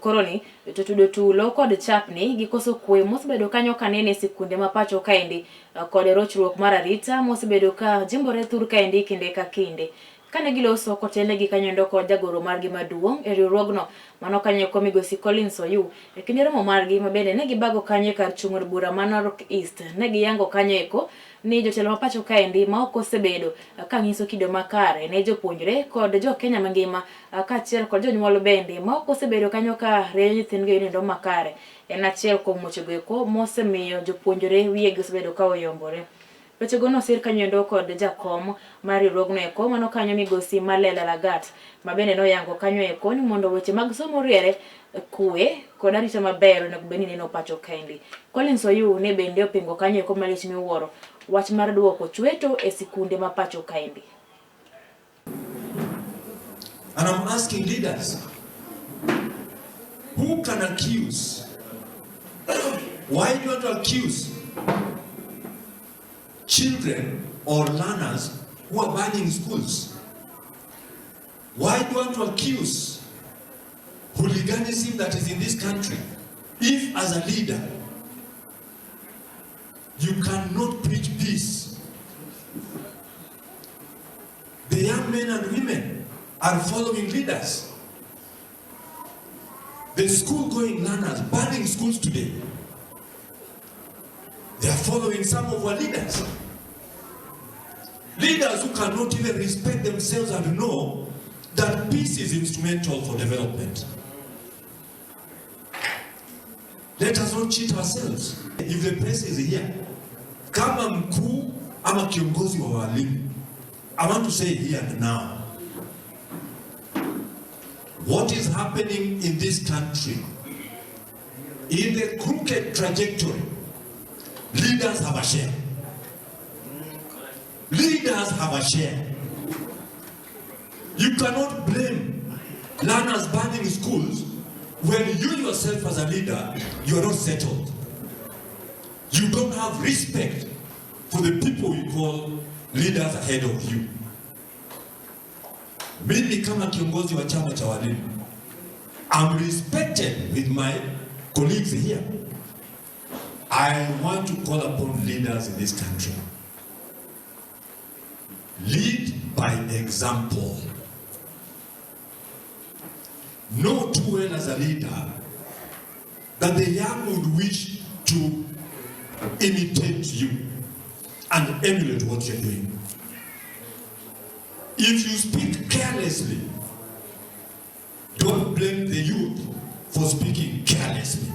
koroni to tudo tulo kod chapni gikoso kwe mosebedo kanyo kanene sikunde mapacho kaendi kod rochruok mar arita mosebedo ka jimbore thur kaendi kinde ka kinde kane giloso kotelegi kanyondo kod jagoro margi maduong' e riwruogno mano kanyo ko migosi Collins Oyu e kinde romo margi mabende ne gibago kanyo kar chung' od bura ma Narok East ne giyango kanyo eko ni jotelo mapacho kaendi ma ok osebedo ka nyiso kido makare ne jopuonjre kod jo Kenya mangima kaachiel kod jonyuol bende ma ok osebedo kanyo ka reyo nyithindgi nindo makare en achiel kuom wechego eko mosemiyo jopuonjre wiyegi osebedo ka oyombore. Wechego nosir kanyoendo kod jakom mar riwruogno eko mano kanyo migosi Malela Lagat mabende noyango kanyo eko ni mondo weche mag somo riere kwe kod arita maber onego bed ni neno pacho kaendi. Collins Oyu ne bende opingo kanyo eko malich miwuoro wach mar duoko chweto e sikunde mapacho kaendi. And I'm asking leaders, who can accuse? Why do you want to accuse children or learners who are burning schools? Why do you want to accuse hooliganism that is in this country? If as a leader, you cannot preach peace, the young men and women are following leaders. The school-going learners burning schools today, they are following some of our leaders. Leaders who cannot even respect themselves and know that peace is instrumental for development. Let us not cheat ourselves. If the press is here, kama mkuu ama kiongozi wa walimu, I want to say here and now, what is happening in this country, in the crooked trajectory, leaders have a share. Leaders have a share. You cannot blame learners burning schools when you yourself as a leader, you are not settled. You don't have respect for the people you call leaders ahead of you. Mimi kama kiongozi wa chama cha walimu, I'm respected with my colleagues here. I want to call upon leaders in this country. Lead by example. Know too well as a leader that the young would wish to imitate you and emulate what you're doing. If you speak carelessly, don't blame the youth for speaking carelessly.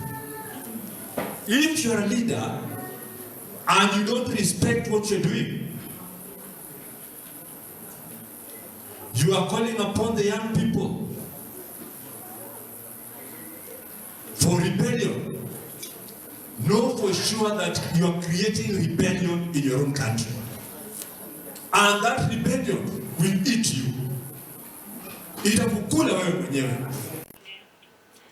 If you're a leader and you don't respect what you're doing, you are calling upon the young people for rebellion. Know for sure that you are creating rebellion in your own country. And that rebellion will eat you. Itakukula wewe mwenyewe.